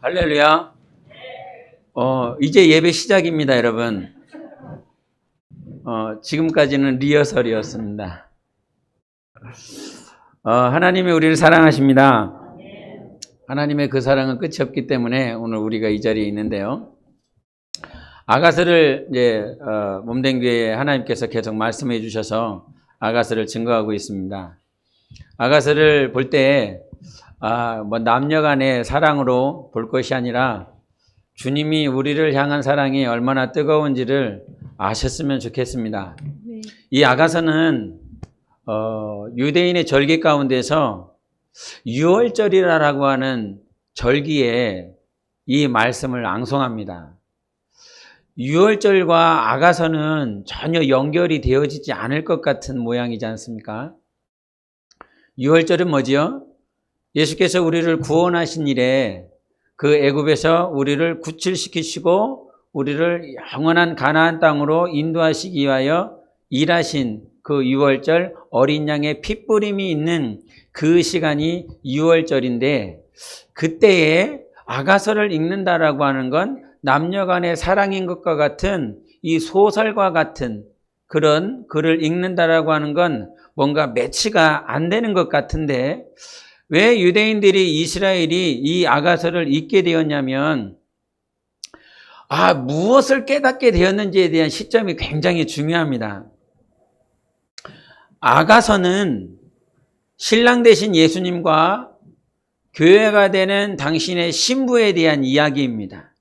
할렐루야. 이제 예배 시작입니다, 여러분. 지금까지는 리허설이었습니다. 하나님이 우리를 사랑하십니다. 하나님의 그 사랑은 끝이 없기 때문에 오늘 우리가 이 자리에 있는데요. 아가서를 이제 몸된 교회에 하나님께서 계속 말씀해 주셔서 아가서를 증거하고 있습니다. 아가서를 볼 때 뭐 남녀 간의 사랑으로 볼 것이 아니라 주님이 우리를 향한 사랑이 얼마나 뜨거운지를 아셨으면 좋겠습니다. 네. 이 아가서는 유대인의 절기 가운데서 유월절이라고 하는 절기에 이 말씀을 앙송합니다. 유월절과 아가서는 전혀 연결이 되어지지 않을 것 같은 모양이지 않습니까? 유월절은 뭐지요? 예수께서 우리를 구원하신 이래 그 애굽에서 우리를 구출시키시고 우리를 영원한 가나안 땅으로 인도하시기 위하여 일하신 그 유월절, 어린 양의 핏부림이 있는 그 시간이 유월절인데, 그때에 아가서를 읽는다라고 하는 건 남녀 간의 사랑인 것과 같은 이 소설과 같은 그런 글을 읽는다라고 하는 건 뭔가 매치가 안 되는 것 같은데, 왜 유대인들이 이스라엘이 이 아가서를 읽게 되었냐면 무엇을 깨닫게 되었는지에 대한 시점이 굉장히 중요합니다. 아가서는 신랑 되신 예수님과 교회가 되는 당신의 신부에 대한 이야기입니다.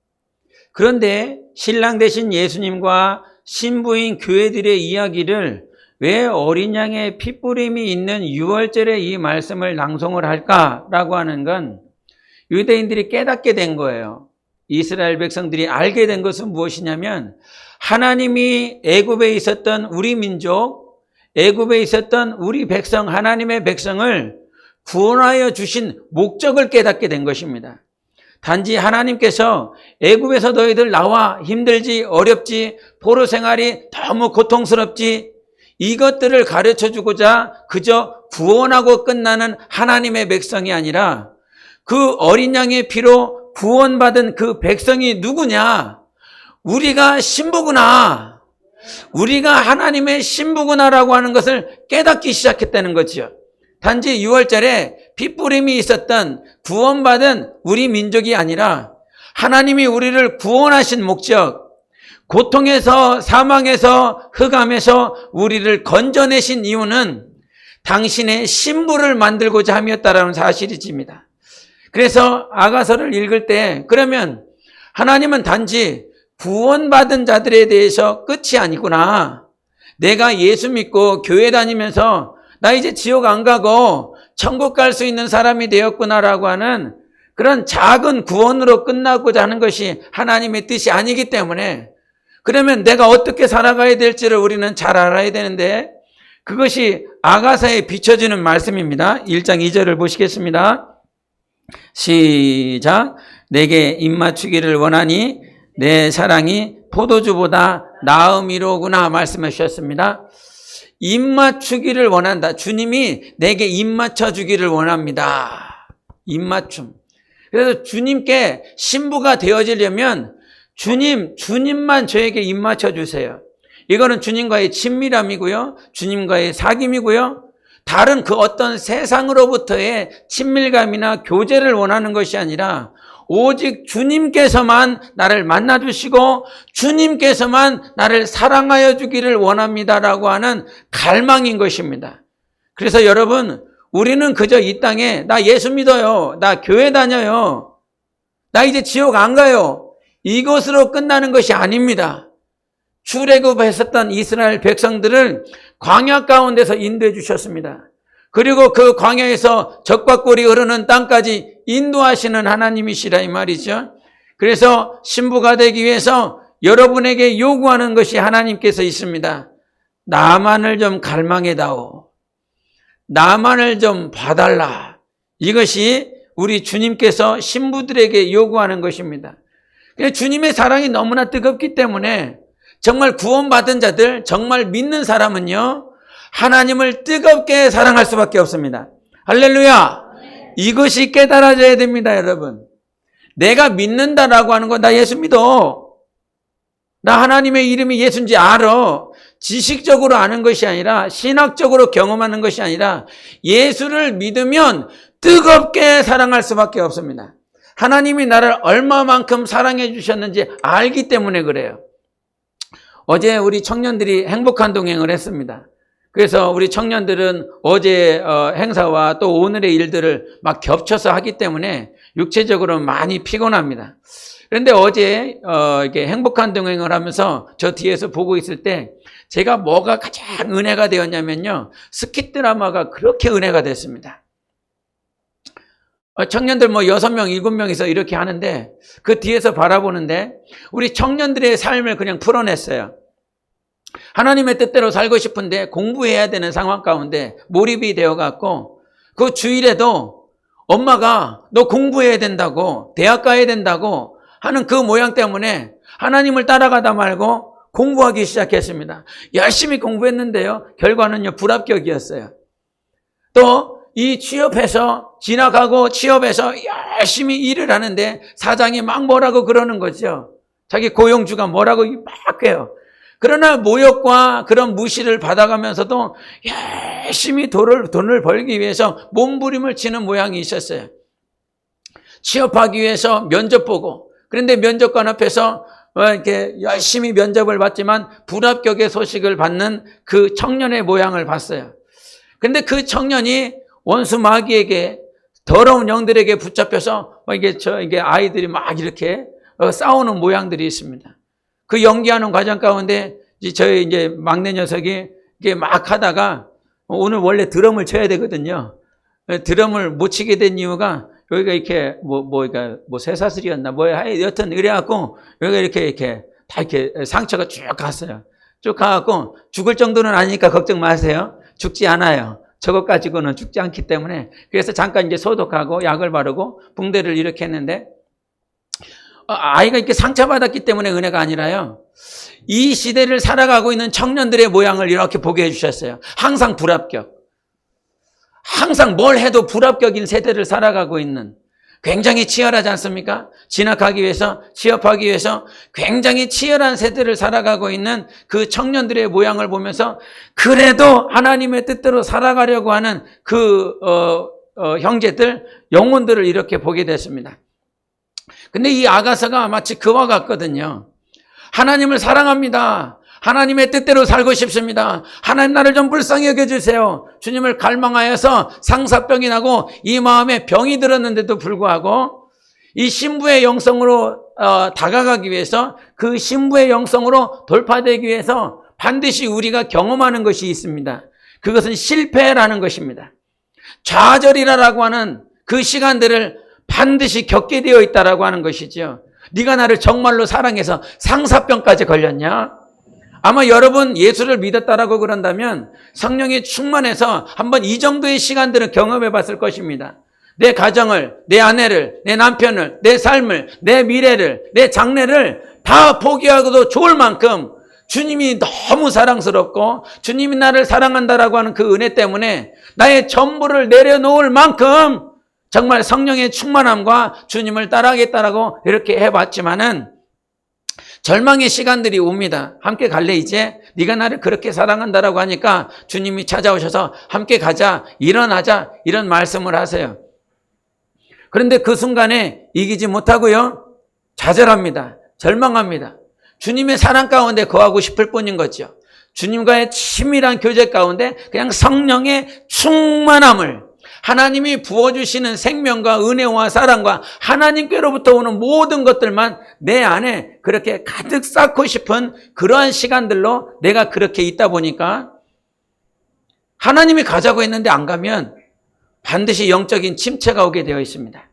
그런데 신랑 되신 예수님과 신부인 교회들의 이야기를 왜 어린 양의 핏부림이 있는 유월절에 이 말씀을 낭송을 할까라고 하는 건 유대인들이 깨닫게 된 거예요. 이스라엘 백성들이 알게 된 것은 무엇이냐면 하나님이 애굽에 있었던 우리 민족, 애굽에 있었던 우리 백성, 하나님의 백성을 구원하여 주신 목적을 깨닫게 된 것입니다. 단지 하나님께서 애굽에서 너희들 나와, 힘들지, 어렵지, 포로 생활이 너무 고통스럽지, 이것들을 가르쳐주고자 그저 구원하고 끝나는 하나님의 백성이 아니라 그 어린 양의 피로 구원받은 그 백성이 누구냐? 우리가 신부구나. 우리가 하나님의 신부구나라고 하는 것을 깨닫기 시작했다는 거지요. 단지 유월절에 핏부림이 있었던 구원받은 우리 민족이 아니라 하나님이 우리를 구원하신 목적, 고통에서, 사망에서, 흑암에서 우리를 건져내신 이유는 당신의 신부를 만들고자 함이었다라는 사실이집니다. 그래서 아가서를 읽을 때 그러면 하나님은 단지 구원받은 자들에 대해서 끝이 아니구나. 내가 예수 믿고 교회 다니면서 나 이제 지옥 안 가고 천국 갈 수 있는 사람이 되었구나라고 하는 그런 작은 구원으로 끝나고자 하는 것이 하나님의 뜻이 아니기 때문에, 그러면 내가 어떻게 살아가야 될지를 우리는 잘 알아야 되는데 그것이 아가서에 비춰지는 말씀입니다. 1장 2절을 보시겠습니다. 시작. 내게 입맞추기를 원하니 내 사랑이 포도주보다 나음이로구나 말씀해 주셨습니다. 입맞추기를 원한다. 주님이 내게 입맞춰 주기를 원합니다. 입맞춤. 그래서 주님께 신부가 되어지려면 주님만 저에게 입맞춰 주세요. 이거는 주님과의 친밀함이고요. 주님과의 사귐이고요. 다른 그 어떤 세상으로부터의 친밀감이나 교제를 원하는 것이 아니라 오직 주님께서만 나를 만나주시고 주님께서만 나를 사랑하여 주기를 원합니다라고 하는 갈망인 것입니다. 그래서 여러분, 우리는 그저 이 땅에 나 예수 믿어요, 나 교회 다녀요, 나 이제 지옥 안 가요, 이것으로 끝나는 것이 아닙니다. 출애굽했었던 이스라엘 백성들을 광야 가운데서 인도해 주셨습니다. 그리고 그 광야에서 적과 꿀이 흐르는 땅까지 인도하시는 하나님이시라 이 말이죠. 그래서 신부가 되기 위해서 여러분에게 요구하는 것이 하나님께서 있습니다. 나만을 좀 갈망해다오. 나만을 좀 봐달라. 이것이 우리 주님께서 신부들에게 요구하는 것입니다. 주님의 사랑이 너무나 뜨겁기 때문에 정말 구원받은 자들, 정말 믿는 사람은요, 하나님을 뜨겁게 사랑할 수밖에 없습니다. 할렐루야! 이것이 깨달아져야 됩니다, 여러분. 내가 믿는다라고 하는 거, 나 예수 믿어. 나 하나님의 이름이 예수인지 알아. 지식적으로 아는 것이 아니라, 신학적으로 경험하는 것이 아니라, 예수를 믿으면 뜨겁게 사랑할 수밖에 없습니다. 하나님이 나를 얼마만큼 사랑해 주셨는지 알기 때문에 그래요. 어제 우리 청년들이 행복한 동행을 했습니다. 그래서 우리 청년들은 어제 행사와 또 오늘의 일들을 막 겹쳐서 하기 때문에 육체적으로 많이 피곤합니다. 그런데 어제 이렇게 행복한 동행을 하면서 저 뒤에서 보고 있을 때 제가 뭐가 가장 은혜가 되었냐면요, 스킷 드라마가 그렇게 은혜가 됐습니다. 청년들 6명, 7명이서 이렇게 하는데 그 뒤에서 바라보는데 우리 청년들의 삶을 그냥 풀어냈어요. 하나님의 뜻대로 살고 싶은데 공부해야 되는 상황 가운데 몰입이 되어갖고 그 주일에도 엄마가 너 공부해야 된다고, 대학 가야 된다고 하는 그 모양 때문에 하나님을 따라가다 말고 공부하기 시작했습니다. 열심히 공부했는데요, 결과는요 불합격이었어요. 또 이 취업해서 진학하고 취업해서 열심히 일을 하는데 사장이 막 뭐라고 그러는 거죠. 자기 고용주가 뭐라고 막 해요. 그러나 모욕과 그런 무시를 받아가면서도 열심히 돈을 벌기 위해서 몸부림을 치는 모양이 있었어요. 취업하기 위해서 면접 보고, 그런데 면접관 앞에서 이렇게 열심히 면접을 봤지만 불합격의 소식을 받는 그 청년의 모양을 봤어요. 그런데 그 청년이 원수 마귀에게, 더러운 영들에게 붙잡혀서 이게 아이들이 막 이렇게 싸우는 모양들이 있습니다. 그 연기하는 과정 가운데 저희 이제 막내 녀석이 이게 막 하다가, 오늘 원래 드럼을 쳐야 되거든요. 드럼을 못 치게 된 이유가 여기가 이렇게 쇠사슬이었나 여튼 이래갖고 여기가 이렇게 다 이렇게 상처가 쭉 갔어요. 쭉 가갖고 죽을 정도는 아니니까 걱정 마세요. 죽지 않아요. 저것 가지고는 죽지 않기 때문에. 그래서 잠깐 이제 소독하고 약을 바르고 붕대를 이렇게 했는데, 아이가 이렇게 상처받았기 때문에 은혜가 아니라요, 이 시대를 살아가고 있는 청년들의 모양을 이렇게 보게 해주셨어요. 항상 불합격. 항상 뭘 해도 불합격인 세대를 살아가고 있는, 굉장히 치열하지 않습니까? 진학하기 위해서, 취업하기 위해서 굉장히 치열한 세대를 살아가고 있는 그 청년들의 모양을 보면서 그래도 하나님의 뜻대로 살아가려고 하는 그 형제들, 영혼들을 이렇게 보게 됐습니다. 근데 이 아가서가 마치 그와 같거든요. 하나님을 사랑합니다. 하나님의 뜻대로 살고 싶습니다. 하나님 나를 좀 불쌍히 여겨주세요. 주님을 갈망하여서 상사병이 나고 이 마음에 병이 들었는데도 불구하고 이 신부의 영성으로 다가가기 위해서, 그 신부의 영성으로 돌파되기 위해서 반드시 우리가 경험하는 것이 있습니다. 그것은 실패라는 것입니다. 좌절이라고 하는 그 시간들을 반드시 겪게 되어 있다라고 하는 것이죠. 네가 나를 정말로 사랑해서 상사병까지 걸렸냐? 아마 여러분 예수를 믿었다라고 그런다면 성령이 충만해서 한번 이 정도의 시간들은 경험해 봤을 것입니다. 내 가정을, 내 아내를, 내 남편을, 내 삶을, 내 미래를, 내 장래를 다 포기하고도 좋을 만큼 주님이 너무 사랑스럽고 주님이 나를 사랑한다라고 하는 그 은혜 때문에 나의 전부를 내려놓을 만큼 정말 성령의 충만함과 주님을 따라하겠다라고 이렇게 해봤지만은 절망의 시간들이 옵니다. 함께 갈래 이제? 네가 나를 그렇게 사랑한다라고 하니까 주님이 찾아오셔서 함께 가자, 일어나자, 이런 말씀을 하세요. 그런데 그 순간에 이기지 못하고요, 좌절합니다. 절망합니다. 주님의 사랑 가운데 거하고 싶을 뿐인 거죠. 주님과의 친밀한 교제 가운데 그냥 성령의 충만함을, 하나님이 부어주시는 생명과 은혜와 사랑과 하나님께로부터 오는 모든 것들만 내 안에 그렇게 가득 쌓고 싶은 그러한 시간들로 내가 그렇게 있다 보니까 하나님이 가자고 했는데 안 가면 반드시 영적인 침체가 오게 되어 있습니다.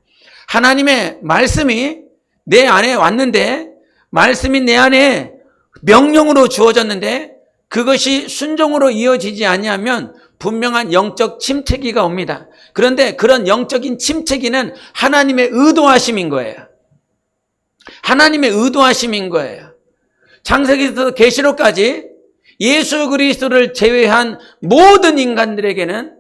하나님의 말씀이 내 안에 왔는데, 말씀이 내 안에 명령으로 주어졌는데 그것이 순종으로 이어지지 아니하면 분명한 영적 침체기가 옵니다. 그런데 그런 영적인 침체기는 하나님의 의도하심인 거예요. 하나님의 의도하심인 거예요. 창세기부터 계시록까지 예수 그리스도를 제외한 모든 인간들에게는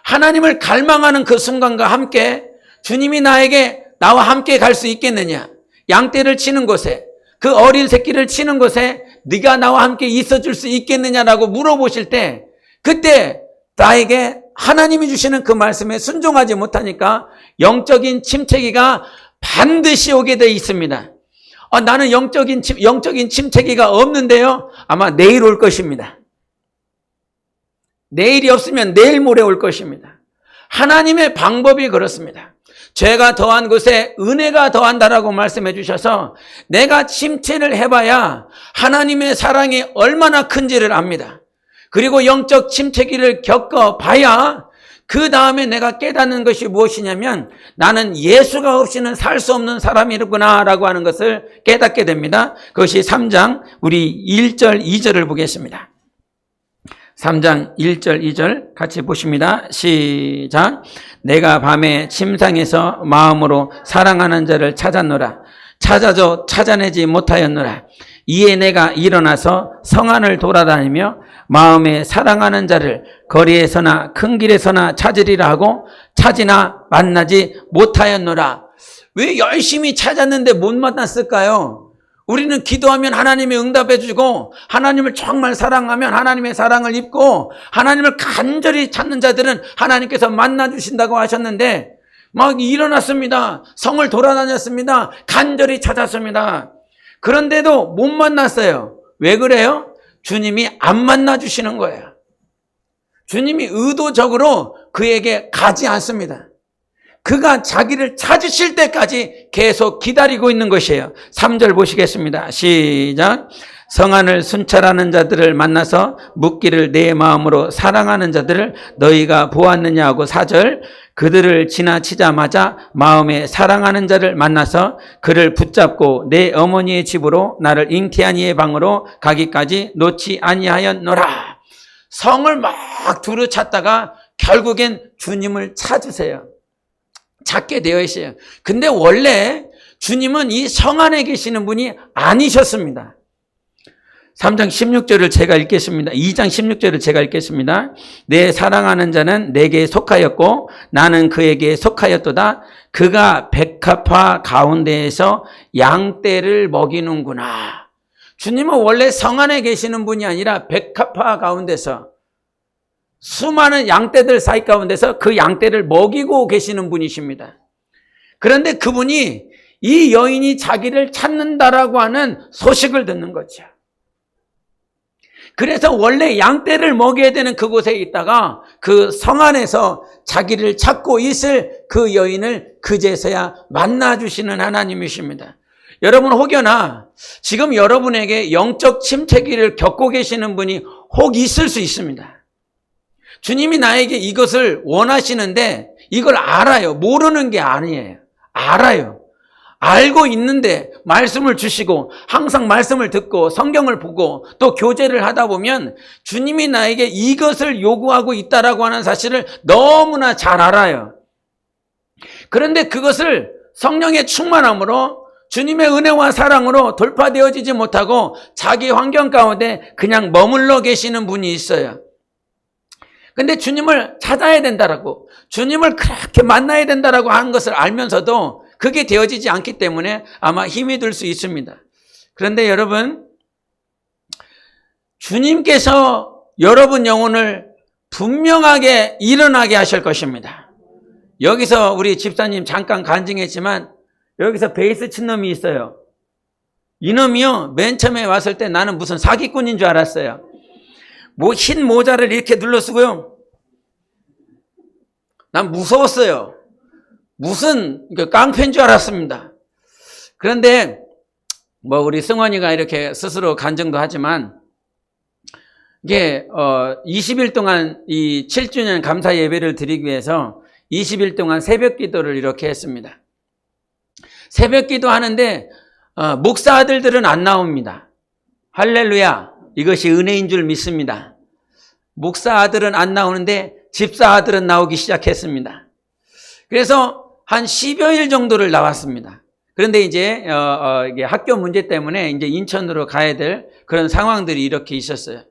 하나님을 갈망하는 그 순간과 함께 주님이 나에게 나와 함께 갈 수 있겠느냐? 양떼를 치는 곳에, 그 어린 새끼를 치는 곳에 네가 나와 함께 있어줄 수 있겠느냐라고 물어보실 때, 그때 나에게 하나님이 주시는 그 말씀에 순종하지 못하니까 영적인 침체기가 반드시 오게 돼 있습니다. 나는 영적인 침체기가 없는데요. 아마 내일 올 것입니다. 내일이 없으면 내일 모레 올 것입니다. 하나님의 방법이 그렇습니다. 죄가 더한 곳에 은혜가 더한다라고 말씀해 주셔서 내가 침체를 해봐야 하나님의 사랑이 얼마나 큰지를 압니다. 그리고 영적 침체기를 겪어봐야 그 다음에 내가 깨닫는 것이 무엇이냐면 나는 예수가 없이는 살 수 없는 사람이구나 라고 하는 것을 깨닫게 됩니다. 그것이 3장 우리 1절 2절을 보겠습니다. 3장 1절 2절 같이 보십니다. 시작. 내가 밤에 침상에서 마음으로 사랑하는 자를 찾았노라. 찾아도 찾아내지 못하였노라. 이에 내가 일어나서 성안을 돌아다니며 마음에 사랑하는 자를 거리에서나 큰 길에서나 찾으리라 하고 찾으나 만나지 못하였노라. 왜 열심히 찾았는데 못 만났을까요? 우리는 기도하면 하나님이 응답해 주고 하나님을 정말 사랑하면 하나님의 사랑을 입고 하나님을 간절히 찾는 자들은 하나님께서 만나 주신다고 하셨는데 막 일어났습니다. 성을 돌아다녔습니다. 간절히 찾았습니다. 그런데도 못 만났어요. 왜 그래요? 주님이 안 만나 주시는 거예요. 주님이 의도적으로 그에게 가지 않습니다. 그가 자기를 찾으실 때까지 계속 기다리고 있는 것이에요. 3절 보시겠습니다. 시작. 성안을 순찰하는 자들을 만나서 묻기를 내 마음으로 사랑하는 자들을 너희가 보았느냐 하고 4절. 그들을 지나치자마자 마음에 사랑하는 자를 만나서 그를 붙잡고 내 어머니의 집으로 나를 잉태한 이의 방으로 가기까지 놓지 아니하였노라. 성을 막 두루 찾다가 결국엔 주님을 찾으세요. 찾게 되어 있어요. 근데 원래 주님은 이 성 안에 계시는 분이 아니셨습니다. 3장 16절을 제가 읽겠습니다. 2장 16절을 제가 읽겠습니다. 내 사랑하는 자는 내게 속하였고 나는 그에게 속하였도다. 그가 백합화 가운데에서 양떼를 먹이는구나. 주님은 원래 성 안에 계시는 분이 아니라 백합화 가운데서 수많은 양떼들 사이 가운데서 그 양떼를 먹이고 계시는 분이십니다. 그런데 그분이 이 여인이 자기를 찾는다라고 하는 소식을 듣는 거죠. 그래서 원래 양떼를 먹여야 되는 그곳에 있다가 그 성 안에서 자기를 찾고 있을 그 여인을 그제서야 만나주시는 하나님이십니다. 여러분 혹여나 지금 여러분에게 영적 침체기를 겪고 계시는 분이 혹 있을 수 있습니다. 주님이 나에게 이것을 원하시는데 이걸 알아요. 모르는 게 아니에요. 알아요. 알고 있는데 말씀을 주시고 항상 말씀을 듣고 성경을 보고 또 교제를 하다 보면 주님이 나에게 이것을 요구하고 있다라고 하는 사실을 너무나 잘 알아요. 그런데 그것을 성령의 충만함으로 주님의 은혜와 사랑으로 돌파되어지지 못하고 자기 환경 가운데 그냥 머물러 계시는 분이 있어요. 근데 주님을 찾아야 된다라고, 주님을 그렇게 만나야 된다라고 하는 것을 알면서도 그게 되어지지 않기 때문에 아마 힘이 들 수 있습니다. 그런데 여러분, 주님께서 여러분 영혼을 분명하게 일어나게 하실 것입니다. 여기서 우리 집사님 잠깐 간증했지만 여기서 베이스 친 놈이 있어요. 이놈이요, 맨 처음에 왔을 때 나는 무슨 사기꾼인 줄 알았어요. 흰 모자를 이렇게 둘러쓰고요. 난 무서웠어요. 무슨 깡패인 줄 알았습니다. 그런데 우리 승원이가 이렇게 스스로 간증도 하지만 이게 20일 동안 이 7주년 감사 예배를 드리기 위해서 20일 동안 새벽 기도를 이렇게 했습니다. 새벽 기도 하는데 목사 아들들은 안 나옵니다. 할렐루야. 이것이 은혜인 줄 믿습니다. 목사 아들은 안 나오는데 집사 아들은 나오기 시작했습니다. 그래서 한 10여일 정도를 나왔습니다. 그런데 이제 이게 학교 문제 때문에 이제 인천으로 가야 될 그런 상황들이 이렇게 있었어요.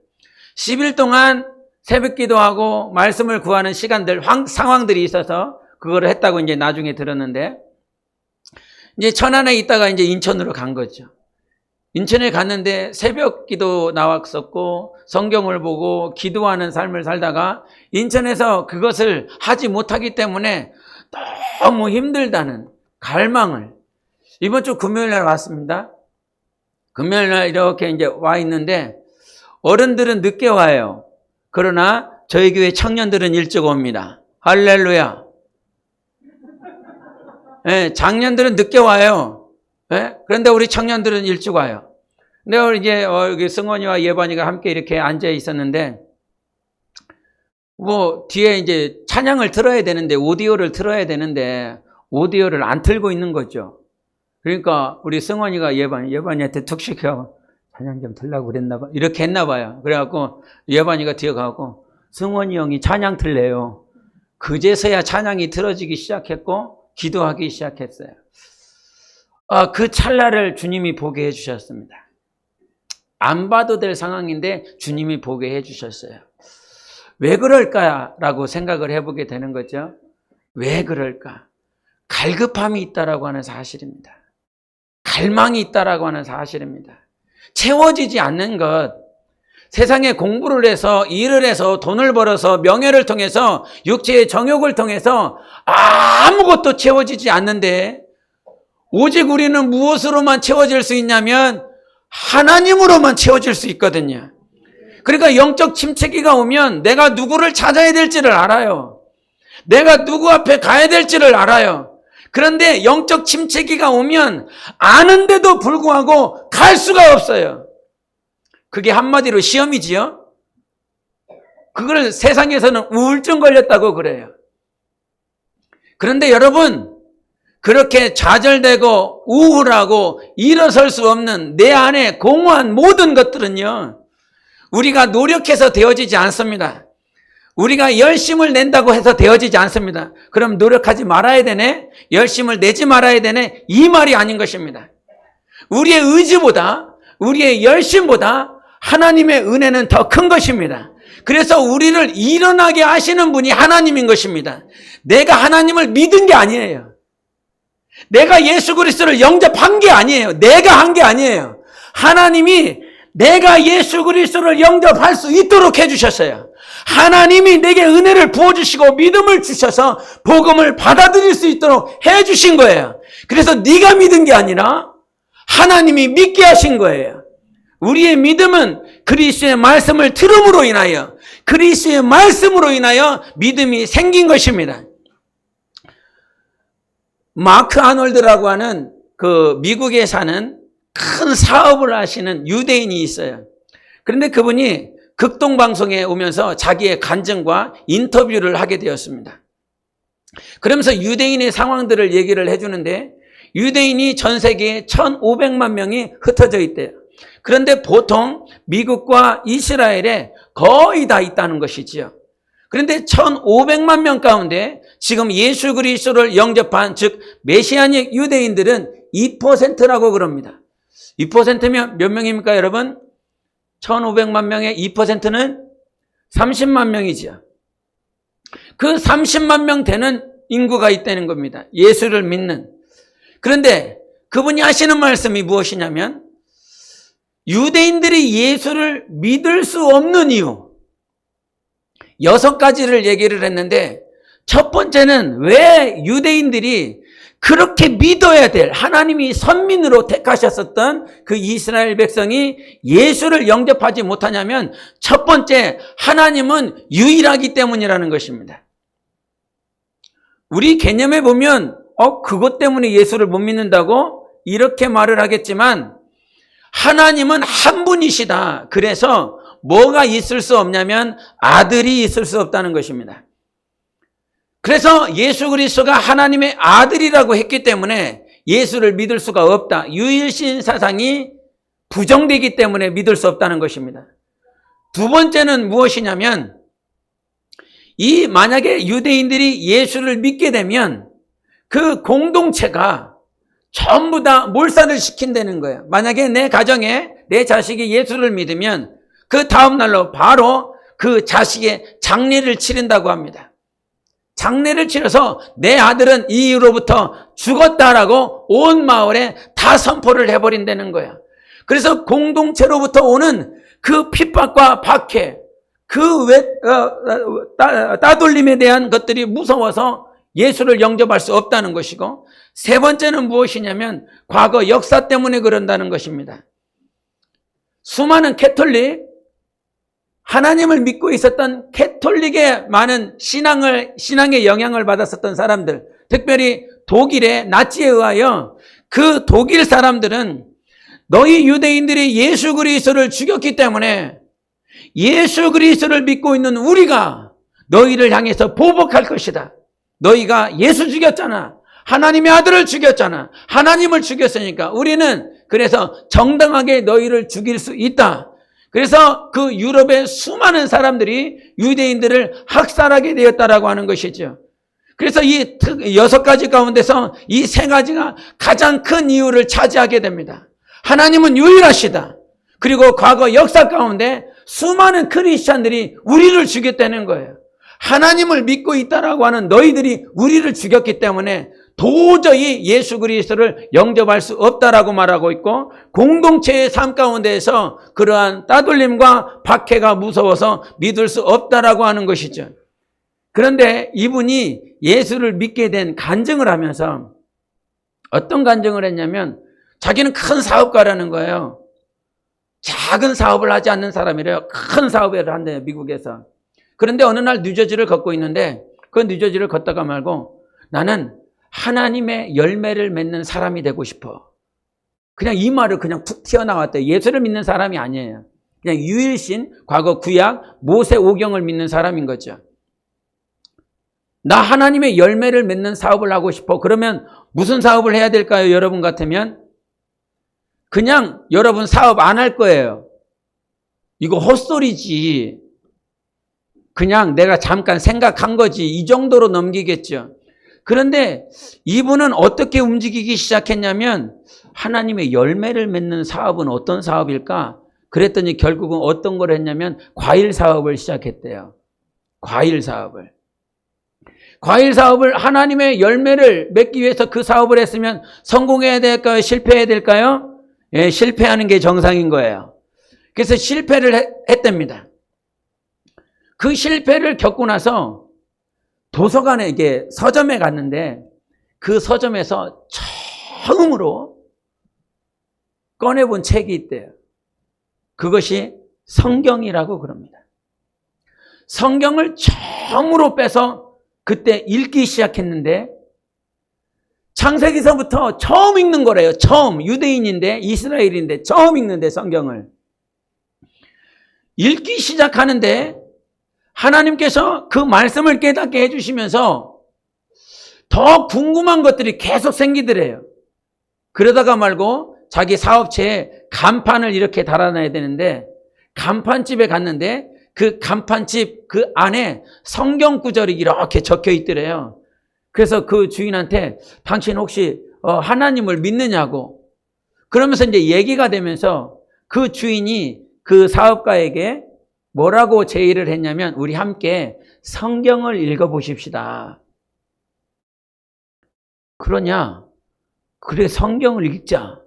10일 동안 새벽 기도하고 말씀을 구하는 시간들, 상황들이 있어서 그거를 했다고 이제 나중에 들었는데 이제 천안에 있다가 이제 인천으로 간 거죠. 인천에 갔는데 새벽 기도 나왔었고 성경을 보고 기도하는 삶을 살다가 인천에서 그것을 하지 못하기 때문에 너무 힘들다는 갈망을 이번 주 금요일 날 왔습니다. 금요일 날 이렇게 이제 와 있는데 어른들은 늦게 와요. 그러나 저희 교회 청년들은 일찍 옵니다. 할렐루야. 네, 장년들은 늦게 와요. 네? 그런데 우리 청년들은 일찍 와요. 근데 우리 이제 여기 승원이와 예반이가 함께 이렇게 앉아 있었는데 뭐 뒤에 이제 찬양을 틀어야 되는데 오디오를 틀어야 되는데 오디오를 안 틀고 있는 거죠. 그러니까 우리 승원이가 예반이한테 툭 시켜 찬양 좀 틀라고 그랬나 봐. 이렇게 했나 봐요. 그래갖고 예반이가 뒤에 가고 승원이 형이 찬양 틀래요. 그제서야 찬양이 틀어지기 시작했고 기도하기 시작했어요. 그 찰나를 주님이 보게 해주셨습니다. 안 봐도 될 상황인데 주님이 보게 해주셨어요. 왜 그럴까라고 생각을 해보게 되는 거죠. 왜 그럴까? 갈급함이 있다라고 하는 사실입니다. 갈망이 있다라고 하는 사실입니다. 채워지지 않는 것, 세상에 공부를 해서 일을 해서 돈을 벌어서 명예를 통해서 육체의 정욕을 통해서 아무것도 채워지지 않는데 오직 우리는 무엇으로만 채워질 수 있냐면 하나님으로만 채워질 수 있거든요. 그러니까 영적 침체기가 오면 내가 누구를 찾아야 될지를 알아요. 내가 누구 앞에 가야 될지를 알아요. 그런데 영적 침체기가 오면 아는데도 불구하고 갈 수가 없어요. 그게 한마디로 시험이지요. 그걸 세상에서는 우울증 걸렸다고 그래요. 그런데 여러분, 그렇게 좌절되고 우울하고 일어설 수 없는 내 안에 공허한 모든 것들은요, 우리가 노력해서 되어지지 않습니다. 우리가 열심을 낸다고 해서 되어지지 않습니다. 그럼 노력하지 말아야 되네? 열심을 내지 말아야 되네? 이 말이 아닌 것입니다. 우리의 의지보다, 우리의 열심보다 하나님의 은혜는 더 큰 것입니다. 그래서 우리를 일어나게 하시는 분이 하나님인 것입니다. 내가 하나님을 믿은 게 아니에요. 내가 예수 그리스도를 영접한 게 아니에요. 내가 한 게 아니에요. 하나님이 내가 예수 그리스도를 영접할 수 있도록 해주셨어요. 하나님이 내게 은혜를 부어주시고 믿음을 주셔서 복음을 받아들일 수 있도록 해주신 거예요. 그래서 네가 믿은 게 아니라 하나님이 믿게 하신 거예요. 우리의 믿음은 그리스도의 말씀을 들음으로 인하여, 그리스도의 말씀으로 인하여 믿음이 생긴 것입니다. 마크 아놀드라고 하는 그 미국에 사는 큰 사업을 하시는 유대인이 있어요. 그런데 그분이 극동방송에 오면서 자기의 간증과 인터뷰를 하게 되었습니다. 그러면서 유대인의 상황들을 얘기를 해주는데 유대인이 전 세계에 1,500만 명이 흩어져 있대요. 그런데 보통 미국과 이스라엘에 거의 다 있다는 것이지요. 그런데 1,500만 명 가운데 지금 예수 그리스도를 영접한 즉 메시아닉 유대인들은 2%라고 그럽니다. 2%면 몇 명입니까 여러분? 1,500만 명의 2%는 30만 명이죠. 그 30만 명 되는 인구가 있다는 겁니다. 예수를 믿는. 그런데 그분이 하시는 말씀이 무엇이냐면 유대인들이 예수를 믿을 수 없는 이유 6가지를 얘기를 했는데 첫 번째는 왜 유대인들이 그렇게 믿어야 될 하나님이 선민으로 택하셨었던 그 이스라엘 백성이 예수를 영접하지 못하냐면 첫 번째 하나님은 유일하기 때문이라는 것입니다. 우리 개념에 보면 그것 때문에 예수를 못 믿는다고 이렇게 말을 하겠지만 하나님은 한 분이시다. 그래서 뭐가 있을 수 없냐면 아들이 있을 수 없다는 것입니다. 그래서 예수 그리스도가 하나님의 아들이라고 했기 때문에 예수를 믿을 수가 없다. 유일신 사상이 부정되기 때문에 믿을 수 없다는 것입니다. 두 번째는 무엇이냐면 만약에 유대인들이 예수를 믿게 되면 그 공동체가 전부 다 몰살을 시킨다는 거예요. 만약에 내 가정에 내 자식이 예수를 믿으면 그 다음 날로 바로 그 자식의 장례를 치른다고 합니다. 장례를 치러서 내 아들은 이 이후로부터 죽었다라고 온 마을에 다 선포를 해버린다는 거야. 그래서 공동체로부터 오는 그 핍박과 박해, 그 따돌림에 대한 것들이 무서워서 예수를 영접할 수 없다는 것이고, 세 번째는 무엇이냐면 과거 역사 때문에 그런다는 것입니다. 수많은 캐톨릭, 하나님을 믿고 있었던 캐톨릭의 많은 신앙의 영향을 받았었던 사람들, 특별히 독일의 나치에 의하여 그 독일 사람들은 너희 유대인들이 예수 그리스도를 죽였기 때문에 예수 그리스도를 믿고 있는 우리가 너희를 향해서 보복할 것이다. 너희가 예수 죽였잖아. 하나님의 아들을 죽였잖아. 하나님을 죽였으니까 우리는 그래서 정당하게 너희를 죽일 수 있다. 그래서 그 유럽의 수많은 사람들이 유대인들을 학살하게 되었다라고 하는 것이죠. 그래서 이 6가지 가운데서 이 3가지가 가장 큰 이유를 차지하게 됩니다. 하나님은 유일하시다. 그리고 과거 역사 가운데 수많은 크리스찬들이 우리를 죽였다는 거예요. 하나님을 믿고 있다라고 하는 너희들이 우리를 죽였기 때문에 도저히 예수 그리스도를 영접할 수 없다라고 말하고 있고, 공동체의 삶 가운데에서 그러한 따돌림과 박해가 무서워서 믿을 수 없다라고 하는 것이죠. 그런데 이분이 예수를 믿게 된 간증을 하면서 어떤 간증을 했냐면, 자기는 큰 사업가라는 거예요. 작은 사업을 하지 않는 사람이래요. 큰 사업을 한대요, 미국에서. 그런데 어느 날 뉴저지를 걷고 있는데, 그 뉴저지를 걷다가 말고 나는 하나님의 열매를 맺는 사람이 되고 싶어. 그냥 이 말을 그냥 툭 튀어나왔대요. 예수를 믿는 사람이 아니에요. 그냥 유일신, 과거 구약 모세오경을 믿는 사람인 거죠. 나 하나님의 열매를 맺는 사업을 하고 싶어. 그러면 무슨 사업을 해야 될까요? 여러분 같으면 그냥 여러분 사업 안 할 거예요. 이거 헛소리지. 그냥 내가 잠깐 생각한 거지. 이 정도로 넘기겠죠. 그런데 이분은 어떻게 움직이기 시작했냐면, 하나님의 열매를 맺는 사업은 어떤 사업일까? 그랬더니 결국은 어떤 걸 했냐면 과일 사업을 시작했대요. 과일 사업을. 과일 사업을 하나님의 열매를 맺기 위해서 그 사업을 했으면 성공해야 될까요? 실패해야 될까요? 예, 실패하는 게 정상인 거예요. 그래서 실패를 했답니다. 그 실패를 겪고 나서 도서관에, 이게 서점에 갔는데 그 서점에서 처음으로 꺼내본 책이 있대요. 그것이 성경이라고 그럽니다. 성경을 처음으로 빼서 그때 읽기 시작했는데, 창세기서부터 처음 읽는 거래요. 처음. 유대인인데, 이스라엘인데 처음 읽는데 성경을 읽기 시작하는데 하나님께서 그 말씀을 깨닫게 해주시면서 더 궁금한 것들이 계속 생기더래요. 그러다가 말고 자기 사업체에 간판을 이렇게 달아놔야 되는데, 간판집에 갔는데 그 간판집 그 안에 성경 구절이 이렇게 적혀 있더래요. 그래서 그 주인한테 당신 혹시 하나님을 믿느냐고, 그러면서 이제 얘기가 되면서 그 주인이 그 사업가에게 뭐라고 제의를 했냐면, 우리 함께 성경을 읽어보십시다. 그러냐? 그래, 성경을 읽자.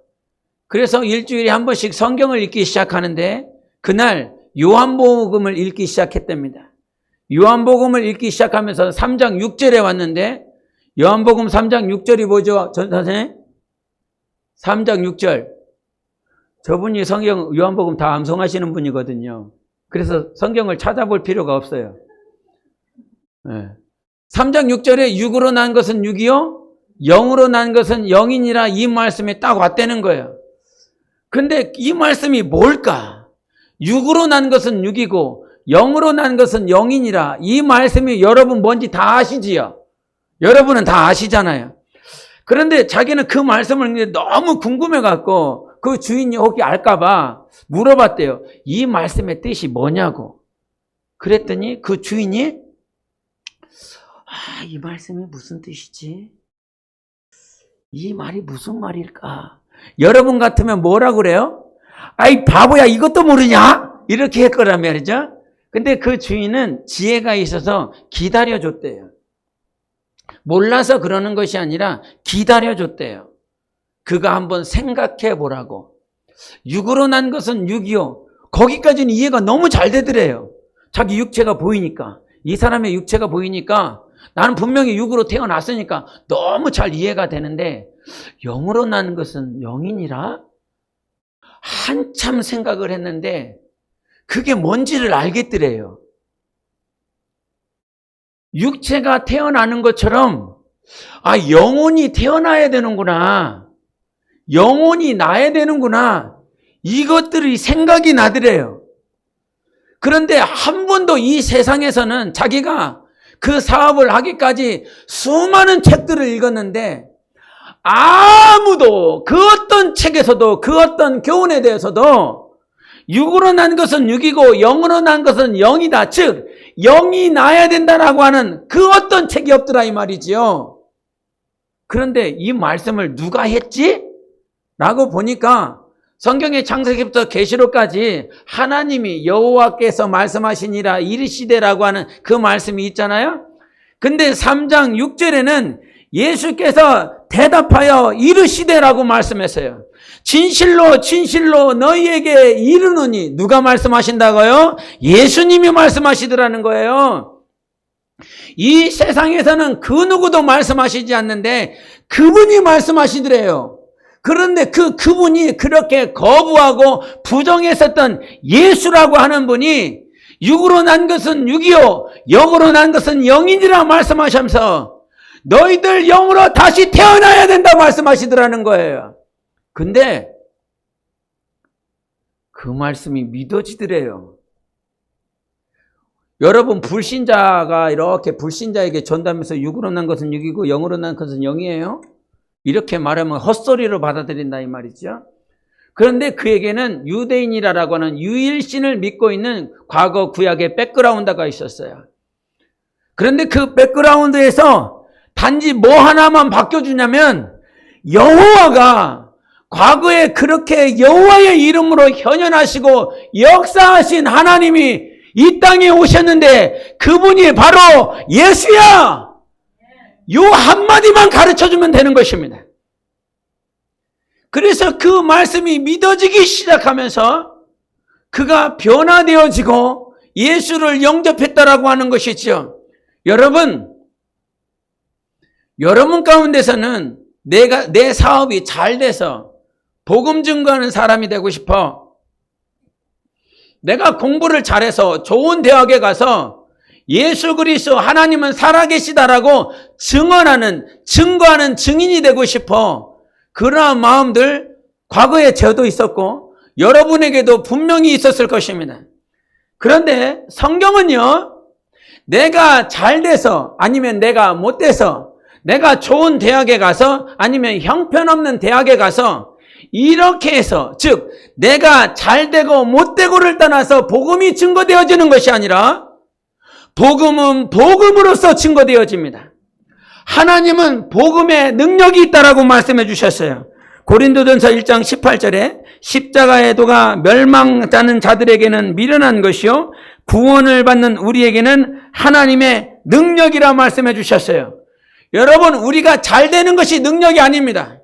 그래서 일주일에 한 번씩 성경을 읽기 시작하는데, 그날 요한복음을 읽기 시작했답니다. 요한복음을 읽기 시작하면서 3장 6절에 왔는데, 요한복음 3장 6절이 뭐죠? 전 선생님? 3장 6절. 저분이 요한복음 다 암송하시는 분이거든요. 그래서 성경을 찾아볼 필요가 없어요. 네. 3장 6절에 6으로 난 것은 6이요, 0으로 난 것은 0이니라, 이 말씀이 딱 왔다는 거예요. 근데 이 말씀이 뭘까? 6으로 난 것은 6이고 0으로 난 것은 0이니라, 이 말씀이 여러분 뭔지 다 아시지요? 여러분은 다 아시잖아요. 그런데 자기는 그 말씀을 너무 궁금해갖고 그 주인이 혹시 알까봐 물어봤대요. 이 말씀의 뜻이 뭐냐고. 그랬더니 그 주인이 이 말씀이 무슨 뜻이지? 이 말이 무슨 말일까? 여러분 같으면 뭐라고 그래요? 아이 바보야, 이것도 모르냐? 이렇게 했거란 말이죠. 근데 그 주인은 지혜가 있어서 기다려줬대요. 몰라서 그러는 것이 아니라 기다려줬대요. 그가 한번 생각해 보라고. 육으로 난 것은 육이요. 거기까지는 이해가 너무 잘 되더래요. 자기 육체가 보이니까. 이 사람의 육체가 보이니까 나는 분명히 육으로 태어났으니까 너무 잘 이해가 되는데 영으로 난 것은 영이니라? 한참 생각을 했는데 그게 뭔지를 알겠더래요. 육체가 태어나는 것처럼 영혼이 태어나야 되는구나. 영혼이 나야 되는구나. 이것들이 생각이 나더래요. 그런데 한 번도 이 세상에서는 자기가 그 사업을 하기까지 수많은 책들을 읽었는데 아무도 그 어떤 책에서도 그 어떤 교훈에 대해서도 육으로 난 것은 육이고 영으로 난 것은 영이다. 즉 영이 나야 된다라고 하는 그 어떤 책이 없더라 이 말이지요. 그런데 이 말씀을 누가 했지? 라고 보니까 성경의 창세기부터 계시록까지 하나님이 여호와께서 말씀하시니라 이르시되라고 하는 그 말씀이 있잖아요. 근데 3장 6절에는 예수께서 대답하여 이르시되라고 말씀했어요. 진실로 진실로 너희에게 이르노니. 누가 말씀하신다고요? 예수님이 말씀하시더라는 거예요. 이 세상에서는 그 누구도 말씀하시지 않는데 그분이 말씀하시더래요. 그런데 그분이 그렇게 거부하고 부정했었던 예수라고 하는 분이 육으로 난 것은 육이요 영으로 난 것은 영이니라 말씀하시면서 너희들 영으로 다시 태어나야 된다 말씀하시더라는 거예요. 근데 그 말씀이 믿어지더래요. 여러분, 불신자가 이렇게 불신자에게 전담해서 육으로 난 것은 육이고 영으로 난 것은 영이에요? 이렇게 말하면 헛소리로 받아들인다 이 말이죠. 그런데 그에게는 유대인이라고 하는 유일신을 믿고 있는 과거 구약의 백그라운드가 있었어요. 그런데 그 백그라운드에서 단지 뭐 하나만 바뀌어주냐면 여호와가 과거에 그렇게 여호와의 이름으로 현현하시고 역사하신 하나님이 이 땅에 오셨는데 그분이 바로 예수야! 요 한마디만 가르쳐주면 되는 것입니다. 그래서 그 말씀이 믿어지기 시작하면서 그가 변화되어지고 예수를 영접했다라고 하는 것이죠. 여러분 가운데서는 내 사업이 잘 돼서 복음 증거하는 사람이 되고 싶어. 내가 공부를 잘해서 좋은 대학에 가서 예수 그리스도 하나님은 살아계시다라고 증거하는 증인이 되고 싶어. 그러한 마음들 과거에 저도 있었고 여러분에게도 분명히 있었을 것입니다. 그런데 성경은요, 내가 잘 돼서 아니면 내가 못 돼서 내가 좋은 대학에 가서 아니면 형편없는 대학에 가서 이렇게 해서, 즉 내가 잘 되고 못 되고를 떠나서 복음이 증거되어지는 것이 아니라 복음은 복음으로서 증거되어집니다. 하나님은 복음에 능력이 있다라고 말씀해 주셨어요. 고린도전서 1장 18절에 십자가의 도가 멸망하는 자들에게는 미련한 것이요 구원을 받는 우리에게는 하나님의 능력이라 말씀해 주셨어요. 여러분, 우리가 잘 되는 것이 능력이 아닙니다.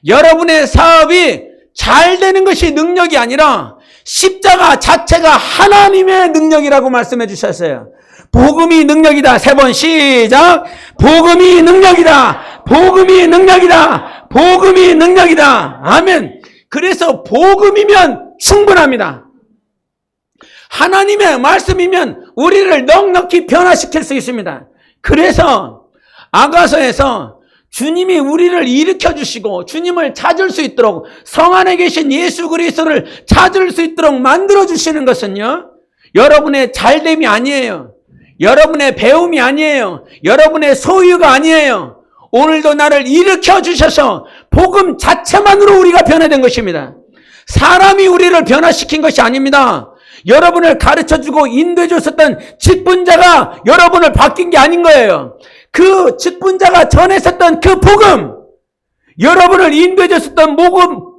여러분의 사업이 잘 되는 것이 능력이 아니라 십자가 자체가 하나님의 능력이라고 말씀해 주셨어요. 복음이 능력이다. 3번 시작. 복음이 능력이다. 복음이 능력이다. 복음이 능력이다. 아멘. 그래서 복음이면 충분합니다. 하나님의 말씀이면 우리를 넉넉히 변화시킬 수 있습니다. 그래서 아가서에서 주님이 우리를 일으켜 주시고 주님을 찾을 수 있도록 성 안에 계신 예수 그리스도를 찾을 수 있도록 만들어 주시는 것은요, 여러분의 잘됨이 아니에요. 여러분의 배움이 아니에요. 여러분의 소유가 아니에요. 오늘도 나를 일으켜 주셔서 복음 자체만으로 우리가 변화된 것입니다. 사람이 우리를 변화시킨 것이 아닙니다. 여러분을 가르쳐주고 인도해 줬었던 직분자가 여러분을 바뀐 게 아닌 거예요. 그 직분자가 전했었던 그 복음, 여러분을 인도해 줬었던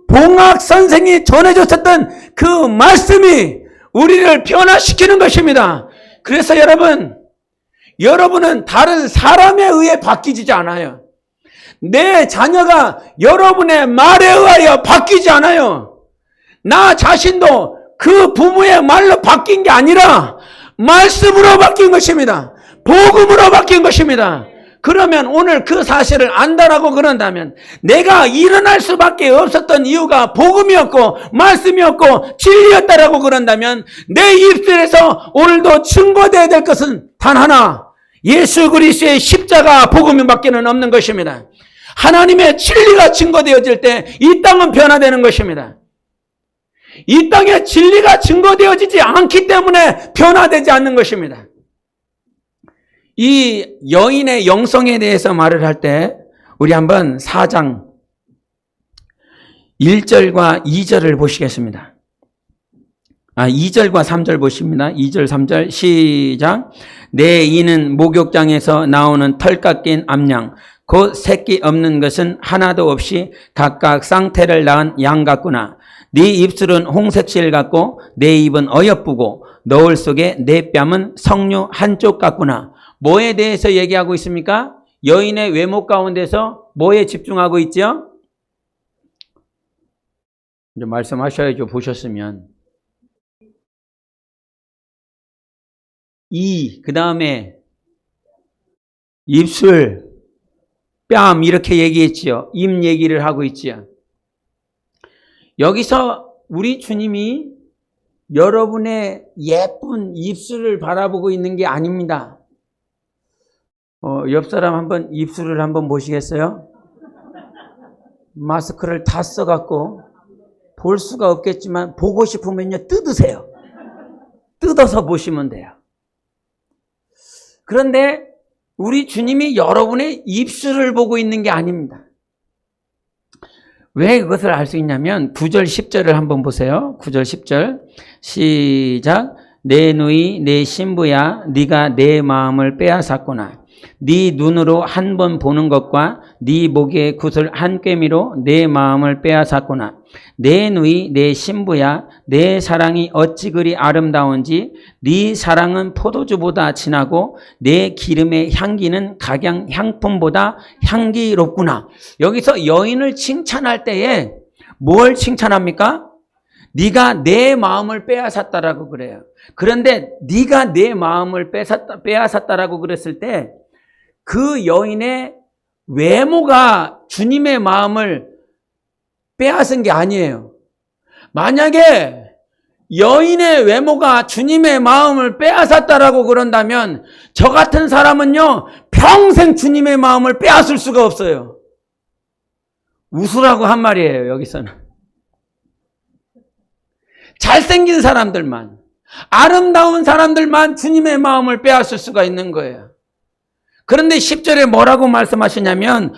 봉학 선생이 전해 줬었던 그 말씀이 우리를 변화시키는 것입니다. 그래서 여러분, 여러분은 다른 사람에 의해 바뀌지 않아요. 내 자녀가 여러분의 말에 의하여 바뀌지 않아요. 나 자신도 그 부모의 말로 바뀐 게 아니라 말씀으로 바뀐 것입니다. 복음으로 바뀐 것입니다. 그러면 오늘 그 사실을 안다라고 그런다면 내가 일어날 수밖에 없었던 이유가 복음이었고 말씀이었고 진리였다라고 그런다면 내 입술에서 오늘도 증거되어야 될 것은 단 하나, 예수 그리스도의 십자가 복음밖에는 없는 것입니다. 하나님의 진리가 증거되어질 때 이 땅은 변화되는 것입니다. 이 땅에 진리가 증거되어지지 않기 때문에 변화되지 않는 것입니다. 이 여인의 영성에 대해서 말을 할 때 우리 한번 4장 1절과 2절을 보시겠습니다. 2절과 3절 보십니다. 2절 3절 시작. 내 이는 목욕장에서 나오는 털 깎인 암양 곧 새끼 없는 것은 하나도 없이 각각 쌍태를 낳은 양 같구나. 네 입술은 홍색실 같고 내 입은 어여쁘고 너울 속에 내 뺨은 석류 한쪽 같구나. 뭐에 대해서 얘기하고 있습니까? 여인의 외모 가운데서 뭐에 집중하고 있죠? 이제 말씀하셔야죠. 보셨으면. 그 다음에 입술, 뺨 이렇게 얘기했지요. 입 얘기를 하고 있지요. 여기서 우리 주님이 여러분의 예쁜 입술을 바라보고 있는 게 아닙니다. 옆 사람 한번 입술을 한번 보시겠어요? 마스크를 다 써갖고 볼 수가 없겠지만 보고 싶으면요 뜯으세요. 뜯어서 보시면 돼요. 그런데 우리 주님이 여러분의 입술을 보고 있는 게 아닙니다. 왜 그것을 알 수 있냐면 9절 10절을 한번 보세요. 9절 10절 시작. 내 누이 내 신부야 네가 내 마음을 빼앗았구나. 네 눈으로 한 번 보는 것과 네 목의 굿을 한 꿰미로 내 마음을 빼앗았구나. 내 누이 내 신부야 내 사랑이 어찌 그리 아름다운지 네 사랑은 포도주보다 진하고 내 기름의 향기는 각양 향품보다 향기롭구나. 여기서 여인을 칭찬할 때에 뭘 칭찬합니까? 네가 내 마음을 빼앗았다라고 그래요. 그런데 네가 내 마음을 빼앗았다라고 그랬을 때 그 여인의 외모가 주님의 마음을 빼앗은 게 아니에요. 만약에 여인의 외모가 주님의 마음을 빼앗았다라고 그런다면 저 같은 사람은요 평생 주님의 마음을 빼앗을 수가 없어요. 웃으라고 한 말이에요. 여기서는 잘생긴 사람들만, 아름다운 사람들만 주님의 마음을 빼앗을 수가 있는 거예요. 그런데 10절에 뭐라고 말씀하시냐면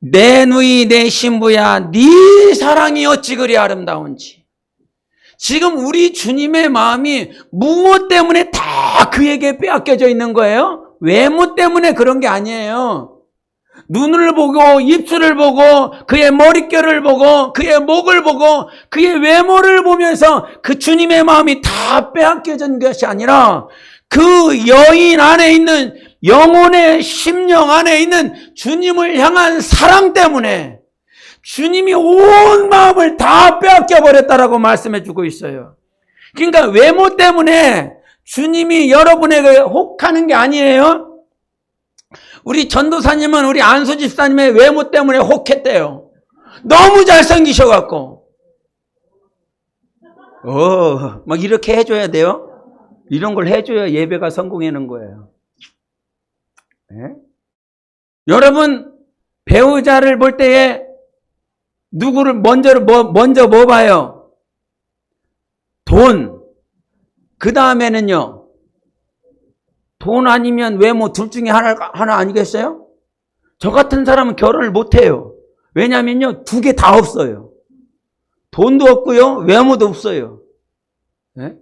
내 누이 내 신부야 네 사랑이 어찌 그리 아름다운지. 지금 우리 주님의 마음이 무엇 때문에 다 그에게 빼앗겨져 있는 거예요? 외모 때문에 그런 게 아니에요. 눈을 보고 입술을 보고 그의 머릿결을 보고 그의 목을 보고 그의 외모를 보면서 그 주님의 마음이 다 빼앗겨진 것이 아니라 그 여인 안에 있는 영혼의 심령 안에 있는 주님을 향한 사랑 때문에 주님이 온 마음을 다 빼앗겨 버렸다라고 말씀해 주고 있어요. 그러니까 외모 때문에 주님이 여러분에게 혹하는 게 아니에요. 우리 전도사님은 우리 안수 집사님의 외모 때문에 혹했대요. 너무 잘생기셔갖고. 막 이렇게 해줘야 돼요. 이런 걸 해줘야 예배가 성공하는 거예요. 네? 여러분 배우자를 볼 때에 누구를 먼저 뭐 봐요? 돈. 그 다음에는요. 돈 아니면 외모 둘 중에 하나 아니겠어요? 저 같은 사람은 결혼을 못해요. 왜냐면요, 두 개 다 없어요. 돈도 없고요, 외모도 없어요. 네?